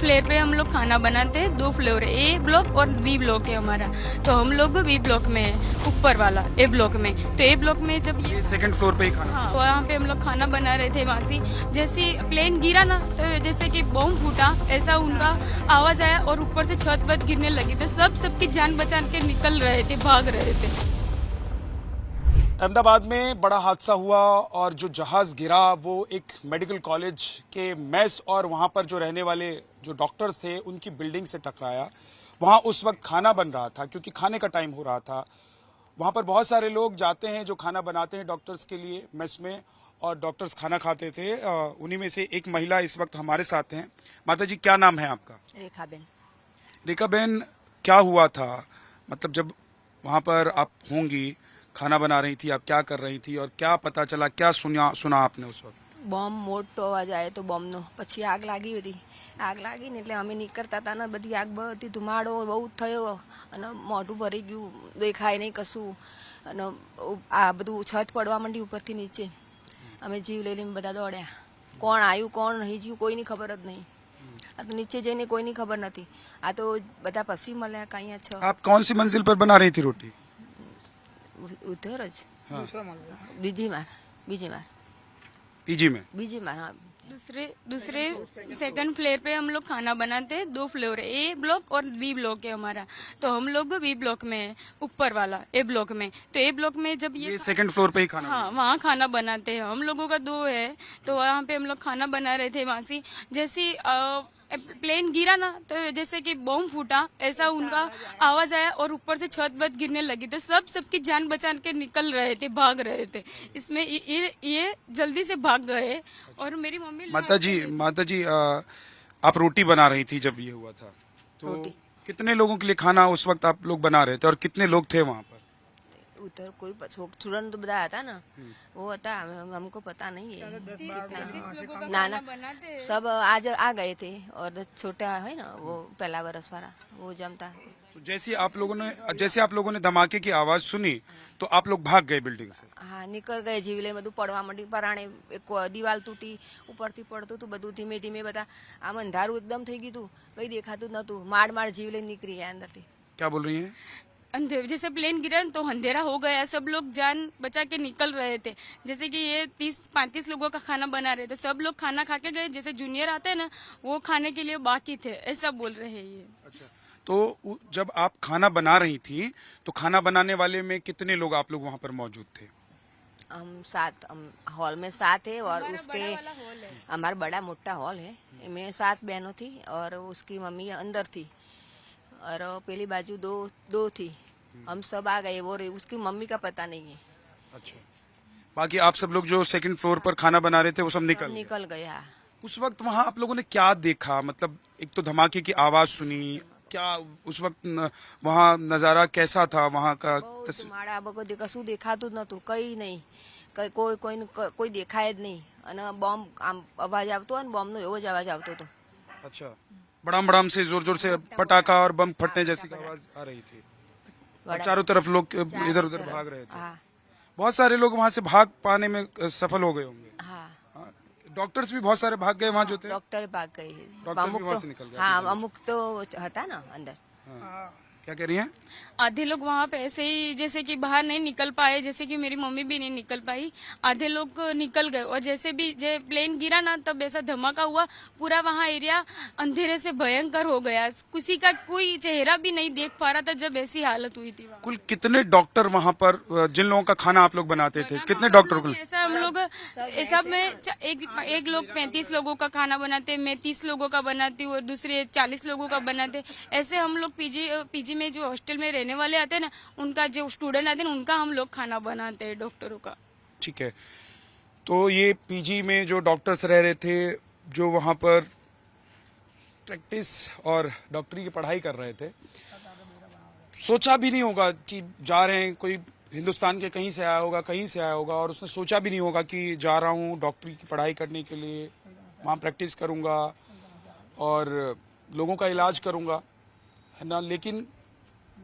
Floor पे हम लोग खाना बनाते हैं। 2 फ्लोर है, ए ब्लॉक और बी ब्लॉक है हमारा। तो हम लोग बी ब्लॉक में है, ऊपर वाला ए ब्लॉक में। तो ए ब्लॉक में जब ये सेकंड फ्लोर पे ही खाना। हाँ, वहाँ पे हम लोग खाना बना रहे थे। वहाँ से जैसे प्लेन गिरा ना, तो जैसे कि बॉम्ब फूटा ऐसा उनका आवाज आया और ऊपर से छत वत गिरने लगी। तो सबकी जान बचा के निकल रहे थे, भाग रहे थे। अहमदाबाद में बड़ा हादसा हुआ और जो जहाज गिरा वो एक मेडिकल कॉलेज के मेस और वहां पर जो रहने वाले जो डॉक्टर्स थे उनकी बिल्डिंग से टकराया। वहां उस वक्त खाना बन रहा था क्योंकि खाने का टाइम हो रहा था। वहां पर बहुत सारे लोग जाते हैं जो खाना बनाते हैं डॉक्टर्स के लिए मेस में, और डॉक्टर्स खाना खाते थे। उन्हीं में से एक महिला इस वक्त हमारे साथ हैं। माता जी, क्या नाम है आपका? रेखाबेन। रेखाबेन, क्या हुआ था? मतलब जब वहां पर आप होंगी, खाना बना रही थी, आप क्या कर रही थी और क्या पता चला, क्या सुना आपने उस वक्त? બોમ્બ મોટો અવાજ આવ્યો તો બોમ્બનો, પછી આગ લાગી બધી. આગ લાગી ને એટલે અમે નીકળતા હતા ને બધી આગ બધી ધુમાડો બહુ થયો અને મોઢું ભરી ગયું, દેખાય નહીં કશું. અને આ બધું છત પડવા માંડી ઉપરથી નીચે. અમે જીવ લઈ લઈને બધા દોડ્યા. કોણ આવ્યું કોણ નહીં જ્યું કોઈની ખબર જ નહીં. આ તો નીચે જઈને કોઈની ખબર નથી. આ તો બધા પછી મળ્યા કાંઈ છ आप कौन सी मंजिल पर बना रही थी रोटी? ઉધર જ બીજી માર पीजी में। બીજી માર હા. दूसरे सेकंड फ्लोर पे हम लोग खाना बनाते हैं। 2 फ्लोर है, ए ब्लॉक और बी ब्लॉक है हमारा। तो हम लोग बी ब्लॉक में है, ऊपर वाला ए ब्लॉक में। तो ए ब्लॉक में जब ये सेकंड फ्लोर पे ही खाना। हाँ, वहाँ खाना बनाते हैं। हम लोगों का 2 है, तो वहाँ पे हम लोग खाना बना रहे थे। वहाँ से जैसे प्लेन गिरा ना, तो जैसे कि बॉम्ब फूटा ऐसा उनका आवाज आया और ऊपर से छत वत गिरने लगी। तो सबकी जान बचा के निकल रहे थे, भाग रहे थे। इसमें ये जल्दी से भाग गए और मेरी मम्मी माता जी, आप रोटी बना रही थी जब ये हुआ था, तो रोटी। कितने लोगों के लिए खाना उस वक्त आप लोग बना रहे थे और कितने लोग थे वहाँ पर? उधर कोई तुरंत બધા હતા ना, वो હતા हमको पता नहीं है कितना. ना ना सब आज आ गए थे और छोटा है ना वो पहला बरस वाला वो जमता. तो जैसे आप लोगों ने धमाके की आवाज सुनी तो आप लोग भाग गए बिल्डिंग से? हाँ, निकल गए. जीवले બધું પડવા માંડી. પરાણે એક દિવાલ તૂટી, ઉપરથી પડતું હતું બધું. ધીમે ધીમે બધા આમ અંધારું એકદમ થઈ ગયું હતું, કઈ દેખાતું જ નતું. માડ જીવલે નીકળી ગયા અંદરથી. क्या बोल रही हैं? अंधेरे जैसे प्लेन गिरा तो अंधेरा हो गया। सब लोग जान बचा के निकल रहे थे। जैसे कि ये 30-35 लोगों का खाना बना रहे थे। सब लोग खाना खा के गए। जैसे जूनियर आते हैं ना, वो खाने के लिए बाकी थे, ऐसा बोल रहे हैं ये। अच्छा, तो जब आप खाना बना रही थी तो खाना बनाने वाले में कितने लोग आप लोग वहाँ पर मौजूद थे? हम 7 हॉल में 7 है और उसके हमारा बड़ा मोटा हॉल है, इसमें 7 बहनों थी और उसकी मम्मी अंदर थी और पहली बाजू दो थी. हम सब आ गए. वो उसकी मम्मी का पता नहीं है. अच्छा, बाकी आप सब लोग जो सेकंड फ्लोर पर खाना बना रहे थे वो सब निकल गए। गया. उस वक्त वहाँ आप लोगों ने क्या देखा? मतलब एक तो धमाके की आवाज सुनी, क्या उस वक्त वहाँ नजारा कैसा था वहाँ का? માળા બગો કશું દેખાતું જ નતું, કઈ નહીં. કોઈ દેખાય જ નહીં. અને બોમ્બ આમ અવાજ આવતો અને બોમ્બનો એવો જ અવાજ આવતો હતો. अच्छा, बड़ाम बड़ाम से जोर जोर से पटाखा और बम फटने जैसी आवाज आ रही थी और चारों तरफ लोग इधर उधर भाग रहे थे। हाँ बहुत सारे लोग वहाँ से भाग पाने में सफल हो गए होंगे। हाँ. डॉक्टर्स भी बहुत सारे भाग गए वहाँ जो थे। डॉक्टर भाग गए. डॉक्टर भी અમુક वहाँ તો से निकल गए। हाँ અમુક तो હતા ना अंदर. क्या कह रही हैं? आधे लोग वहाँ पे ऐसे ही जैसे कि बाहर नहीं निकल पाए। जैसे कि मेरी मम्मी भी नहीं निकल पाई। आधे लोग निकल गए और जैसे भी प्लेन गिरा ना, तब ऐसा धमाका हुआ, पूरा वहाँ एरिया अंधेरे से भयंकर हो गया। किसी का कोई चेहरा भी नहीं देख पा रहा था जब ऐसी हालत हुई थी। कुल कितने डॉक्टर वहाँ पर जिन लोगों का खाना आप लोग बनाते थे, कितने डॉक्टर कुल? ऐसा हम लोग सब में एक लोग 35 लोगों का खाना बनाते, मैं 30 लोगों का बनाती हूँ और दूसरे 40 लोगों का बनाते। ऐसे हम लोग पीजी में जो हॉस्टल में रहने वाले आते हैं ना, उनका जो स्टूडेंट आते हैं उनका हम लोग खाना बनाते हैं, डॉक्टरों का। ठीक है, तो ये पीजी में जो डॉक्टर्स रह रहे थे, जो वहाँ पर प्रैक्टिस और डॉक्टरी की पढ़ाई कर रहे थे, सोचा भी नहीं होगा कि जा रहे हैं, कोई हिंदुस्तान के कहीं से आया होगा, कहीं से आया होगा, और उसने सोचा भी नहीं होगा कि जा रहा हूँ डॉक्टरी की पढ़ाई करने के लिए, वहाँ प्रैक्टिस करूँगा और लोगों का इलाज करूँगा, है ना। लेकिन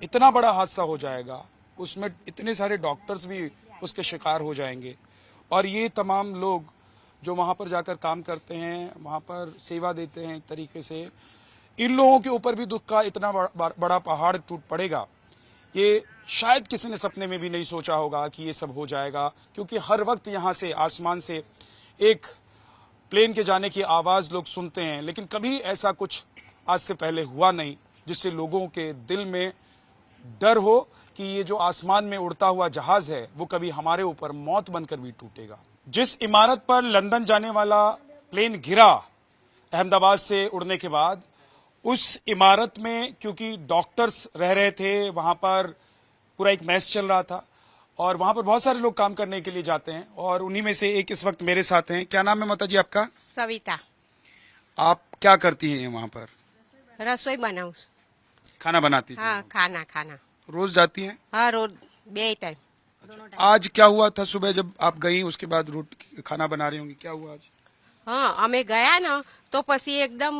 इतना बड़ा हादसा हो जाएगा, उसमें इतने सारे डॉक्टर्स भी उसके शिकार हो जाएंगे और ये तमाम लोग जो वहाँ पर जाकर काम करते हैं, वहाँ पर सेवा देते हैं एक तरीके से, इन लोगों के ऊपर भी दुख का इतना बड़ा पहाड़ टूट पड़ेगा, ये शायद किसी ने सपने में भी नहीं सोचा होगा कि ये सब हो जाएगा। क्योंकि हर वक्त यहाँ से आसमान से एक प्लेन के जाने की आवाज लोग सुनते हैं, लेकिन कभी ऐसा कुछ आज से पहले हुआ नहीं जिससे लोगों के दिल में डर हो कि ये जो आसमान में उड़ता हुआ जहाज है वो कभी हमारे ऊपर मौत बनकर भी टूटेगा। जिस इमारत पर लंदन जाने वाला प्लेन गिरा अहमदाबाद से उड़ने के बाद, उस इमारत में क्योंकि डॉक्टर्स रह रहे थे, वहां पर पूरा एक मैच चल रहा था और वहां पर बहुत सारे लोग काम करने के लिए जाते हैं और उन्हीं में से एक इस वक्त मेरे साथ हैं। क्या नाम है माता जी आपका? सविता। आप क्या करती हैं वहां पर? रसोई बनाऊं। खाना बनाती हैं? हाँ, खाना रोज जाती हैं? हाँ, रोज 2 टाइम। आज क्या हुआ था? सुबह जब आप गई उसके बाद रोटी खाना बना रही होंगी, क्या हुआ आज? હા અમે ગયા ને તો પછી એકદમ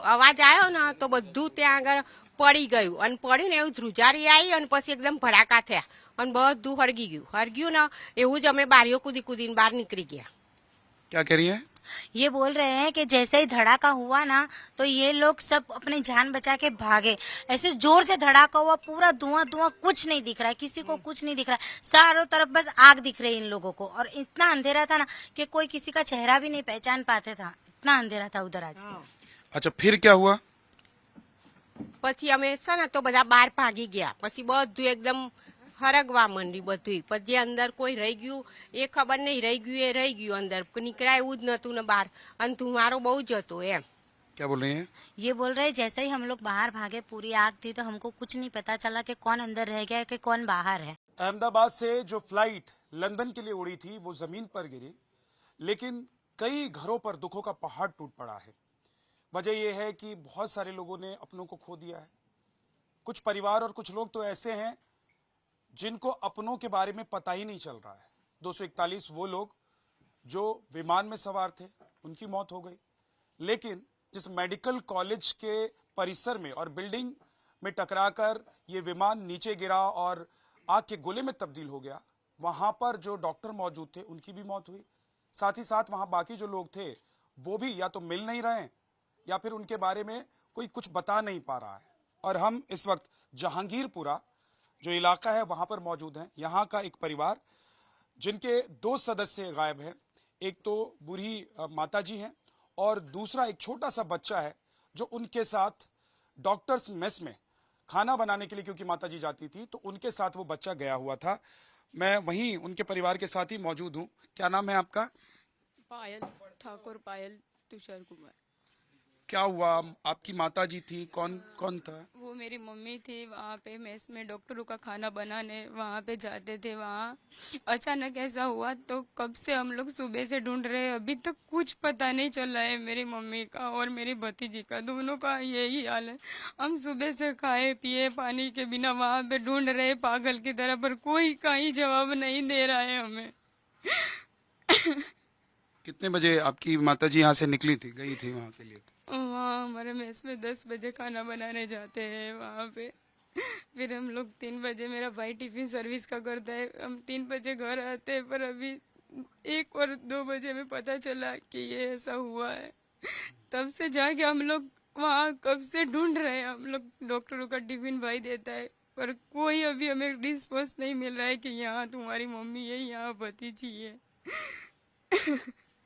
અવાજ આવ્યો ને તો બધું ત્યાં આગળ પડી ગયું અને પડીને એવું ધ્રુજારી આવી અને પછી એકદમ ભડાકા થયા અને બધું હરગ્યું ને એવું જ અમે બારીઓ કૂદીને બહાર નીકળી ગયા। क्या कह रही है? ये बोल रहे हैं कि जैसे ही धड़ाका हुआ ना तो ये लोग सब अपनी जान बचा के भागे। ऐसे जोर से धड़ाका हुआ, पूरा धुआं कुछ नहीं दिख रहा है, किसी को कुछ नहीं दिख रहा है, चारों तरफ बस आग दिख रही है इन लोगों को। और इतना अंधेरा था ना कि कोई किसी का चेहरा भी नहीं पहचान पाते था, इतना अंधेरा था उधर आज। अच्छा, फिर क्या हुआ? પછી અમે છે ને તો બધા બહાર ભાગી ગયા। પછી બધું એકદમ હરગવા માંડી બધું। પછી અંદર કોઈ રહી ગયું એ ખબર નહીં, રહી ગયું અંદર, નીકળાય એવું જ નતું ને બહાર અને ધુમારો બહુ જ હતો એમ। क्या बोल रही हैं? ये बोल रहे जैसे ही हम लोग बाहर भागे पूरी आग थी तो हमको कुछ नहीं पता चला कि कौन अंदर रह गया कि कौन बाहर है। अहमदाबाद से जो फ्लाइट लंदन के लिए उड़ी थी वो जमीन पर गिरी, लेकिन कई घरों पर दुखों का पहाड़ टूट पड़ा है। वजह यह है कि बहुत सारे लोगों ने अपनों को खो दिया है। कुछ परिवार और कुछ लोग तो ऐसे हैं जिनको अपनों के बारे में पता ही नहीं चल रहा है। 241 वो लोग जो विमान में सवार थे, उनकी मौत हो गई, लेकिन जिस मेडिकल कॉलेज के परिसर में और बिल्डिंग में टकराकर ये विमान नीचे गिरा और आग के गोले में तब्दील हो गया, वहां पर जो डॉक्टर मौजूद थे उनकी भी मौत हुई। साथ ही साथ वहां बाकी जो लोग थे वो भी या तो मिल नहीं रहे या फिर उनके बारे में कोई कुछ बता नहीं पा रहा है। और हम इस वक्त जहांगीरपुरा जो इलाका है वहां पर मौजूद हैं। यहाँ का एक परिवार जिनके 2 सदस्य गायब हैं, एक तो बूढ़ी माता जी हैं और दूसरा एक छोटा सा बच्चा है जो उनके साथ डॉक्टर्स मेस में खाना बनाने के लिए, क्योंकि माता जी जाती थी तो उनके साथ वो बच्चा गया हुआ था। मैं वहीं उनके परिवार के साथ ही मौजूद हूँ। क्या नाम है आपका? पायल ठाकुर, पायल तुषार कुमार। क्या हुआ? आपकी माता जी थी, कौन कौन था? वो मेरी मम्मी थी। वहाँ पे मेस में डॉक्टरों का खाना बनाने वहाँ पे जाते थे। वहाँ अचानक ऐसा हुआ तो कब से हम लोग सुबह से ढूंढ रहे हैं, अभी तक कुछ पता नहीं चल रहा है। मेरी मम्मी का और मेरी भतीजी का, दोनों का यही हाल है। हम सुबह से खाए पिए पानी के बिना वहाँ पे ढूंढ रहे पागल की तरह, पर कोई कहीं जवाब नहीं दे रहा है हमें। कितने बजे आपकी माता जी यहाँ से निकली थी, गई थी वहाँ के लिए? वहाँ हमारे मेस में 10 बजे खाना बनाने जाते हैं वहाँ पे। फिर हम लोग 3 बजे, मेरा भाई टिफिन सर्विस का करता है, हम 3 बजे घर आते हैं। पर अभी 1 और 2 बजे में पता चला कि ये ऐसा हुआ है। तब से जाके हम लोग वहाँ कब से ढूंढ रहे हैं। हम लोग डॉक्टरों का टिफिन भाई देता है पर कोई अभी हमें रिस्पॉन्स नहीं मिल रहा है कि यहाँ तुम्हारी मम्मी है, यहाँ भतीजी है।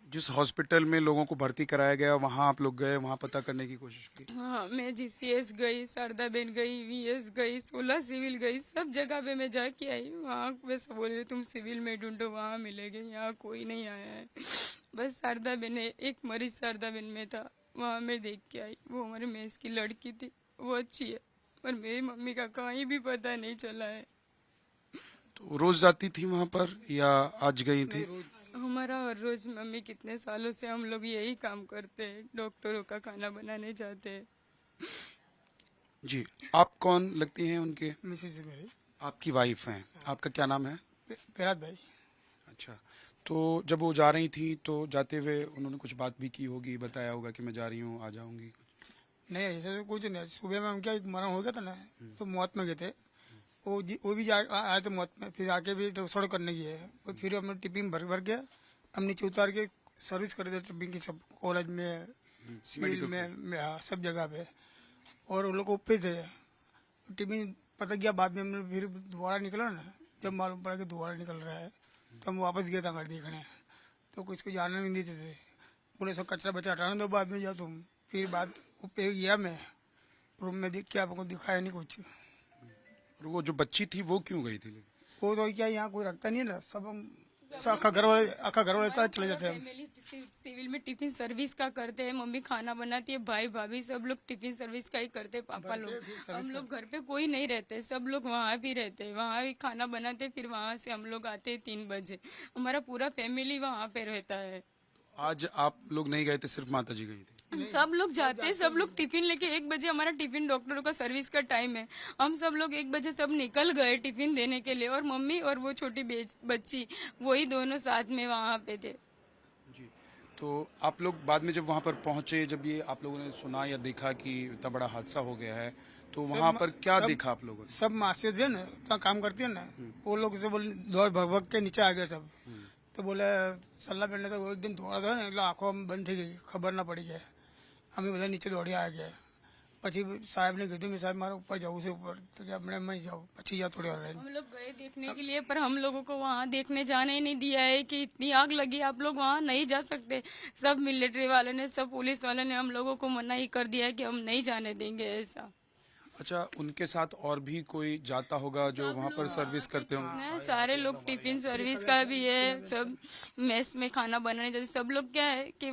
जिस हॉस्पिटल में लोगों को भर्ती कराया गया वहां आप लोग गए, वहां पता करने की कोशिश की? हाँ, मैं जीसीएस गई, शारदा बेन गई, वीएस गई, 16 सिविल गई, सब जगह पे मैं जाके आई। वहाँ वैसे बोल रहे तुम सिविल में ढूंढो, वहाँ मिलेंगे, यहाँ कोई नहीं आया है। बस शारदा बेन है, एक मरीज शारदा बेन में था, वहाँ मैं देख के आई। वो हमारे मेस की लड़की थी, वो अच्छी है, पर मेरी मम्मी का कहीं भी पता नहीं चला है। तो रोज जाती थी वहां पर या आज गई थी? हमारा हर रोज मम्मी, कितने सालों से हम लोग यही काम करते हैं, डॉक्टरों का खाना बनाने जाते हैं। जी, आप कौन लगती हैं उनके? मिसेज मेरी। आपकी वाइफ हैं। आपका क्या नाम है? पेरात भाई। अच्छा, तो जब वो जा रही थी तो जाते हुए उन्होंने कुछ बात भी की होगी, बताया होगा कि मैं जा रही हूँ, आ जाऊंगी? नहीं, ऐसा तो कुछ नहीं। सुबह में उनका एक मरण हो गया था ना, तो मौत में गए थे। वो भी आए थे मौत में, फिर आके भी सड़क करने गए। और फिर हमने टिफिन भर गया, हम नीचे उतार के सर्विस कर दिया टिफिन की, सब कॉलेज में, सिविल में, हाँ, सब जगह पे। और वो लोग ऊपर थे। टिफिन पता गया बाद में, हम लोग फिर दोबारा निकला ना, जब मालूम पड़ा कि दोबारा निकल रहा है तो हम वापस गए था घर देखने। तो कुछ को जानने नहीं देते थे, बोले सब कचरा बचा हटाना दो, बाद में जाओ तुम। फिर बाद ऊपर गया मैं, रूम में देख के आपको दिखाया नहीं कुछ। और वो जो बच्ची थी वो क्यों गई थी? वो तो क्या यहाँ कोई रखता नहीं है ना, सब हम आखा घर वाले साथ चले जाते हैं हम। फैमिली सिविल में टिफिन सर्विस का करते हैं, मम्मी खाना बनाती है, भाई भाभी सब लोग टिफिन सर्विस का ही करते हैं, पापा लोग। हम लोग घर पे कोई नहीं रहते, सब लोग वहाँ भी रहते हैं, वहाँ भी खाना बनाते, फिर वहाँ से हम लोग आते हैं 3 बजे। हमारा पूरा फैमिली वहाँ पे रहता है। आज आप लोग नहीं गए थे, सिर्फ माता जी गई थी? सब लोग जाते हैं, सब लोग टिफिन लेके 1 बजे, हमारा टिफिन डॉक्टरों का सर्विस का टाइम है, हम सब लोग 1 बजे सब निकल गए टिफिन देने के लिए, और मम्मी और वो छोटी बच्ची वही दोनों साथ में वहाँ पे थे। जी। तो आप लोग बाद में जब वहाँ पर पहुंचे, जब ये आप लोगों ने सुना या देखा कि इतना बड़ा हादसा हो गया है, तो वहाँ पर क्या देखा आप लोगों ने? सब मास्टर थे ना, इतना काम करते हैं ना, वो लोग से बोले दौड़ भग के नीचे आ गए सब। तो बोले सल्ला पहनने तो वो एक दिन दौड़ा था ना, आंखों में बंद थी गई, खबर ना पड़ी है, हमें બધા નીચે દોડી आ गया। પછી સાહેબ ने કીધું मैं साहब मारे ऊपर जाऊँ से ऊपर, तो क्या अपने मैं जाऊँ પછી जा थोड़ी और हम लोग गए देखने के लिए, पर हम लोगों को वहाँ देखने जाने ही नहीं दिया है कि इतनी आग लगी, आप लोग वहाँ नहीं जा सकते। सब मिलिट्री वाले ने, सब पुलिस वाले ने हम लोगों को मना ही कर दिया है कि हम नहीं जाने देंगे ऐसा। अच्छा, उनके साथ और भी कोई जाता होगा जो वहाँ पर सर्विस करते होंगे? नहीं, सारे लोग टिफिन सर्विस का भी है, सब मेस में खाना बनाने जाते, सब लोग क्या है कि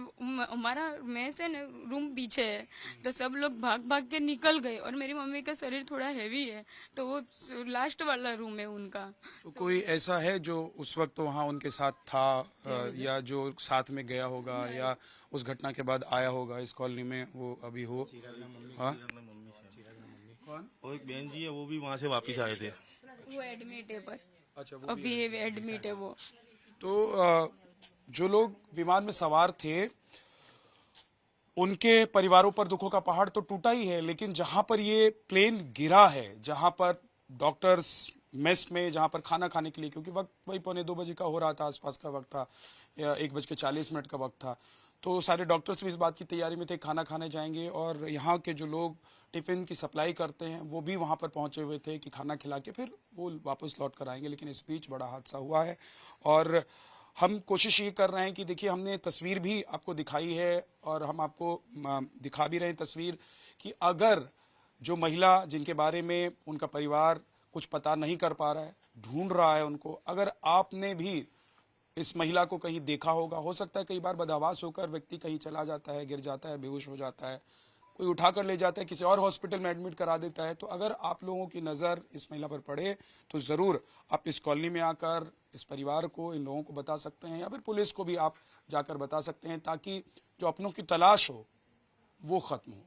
हमारा मेस है ना, रूम पीछे है, तो सब लोग भाग भाग के निकल गए, और मेरी मम्मी का शरीर थोड़ा हैवी है, तो वो लास्ट वाला रूम है उनका। तो कोई ऐसा है जो उस वक्त वहाँ उनके साथ था, या जो साथ में गया होगा, या उस घटना के बाद आया होगा इस कॉलोनी में, वो अभी हो? हाँ, वो एक बहन जी है, वो भी वहाँ से वापस आए थे। वो एडमिट है, पर अच्छा, वो अभी एडमिट है वो। तो जो लोग विमान में सवार थे उनके परिवारों पर दुखों का पहाड़ तो टूटा ही है, लेकिन जहां पर ये प्लेन गिरा है, जहां पर डॉक्टर्स मेस में जहां पर खाना खाने के लिए, क्योंकि वक्त वही 1:45 बजे का हो रहा था, आसपास का वक्त था, या 1:40 का वक्त था, तो सारे डॉक्टर्स भी इस बात की तैयारी में थे, खाना खाने जाएंगे, और यहाँ के जो लोग टिफिन की सप्लाई करते हैं वो भी वहाँ पर पहुंचे हुए थे कि खाना खिला के फिर वो वापस लौट कर आएंगे। लेकिन इस बीच बड़ा हादसा हुआ है, और हम कोशिश ये कर रहे हैं कि देखिए, हमने तस्वीर भी आपको दिखाई है, और हम आपको दिखा भी रहे हैं तस्वीर, कि अगर जो महिला जिनके बारे में उनका परिवार कुछ पता नहीं कर पा रहा है, ढूंढ रहा है उनको, अगर आपने भी इस महिला को कहीं देखा होगा, हो सकता है कई बार बदहवास होकर व्यक्ति कहीं चला जाता है, गिर जाता है, बेहोश हो जाता है, कोई उठा कर ले जाता है, किसी और हॉस्पिटल में एडमिट करा देता है, तो अगर आप लोगों की नज़र इस महिला पर पड़े तो ज़रूर आप इस कॉलोनी में आकर इस परिवार को, इन लोगों को बता सकते हैं, या फिर पुलिस को भी आप जाकर बता सकते हैं, ताकि जो अपनों की तलाश हो वो ख़त्म हो।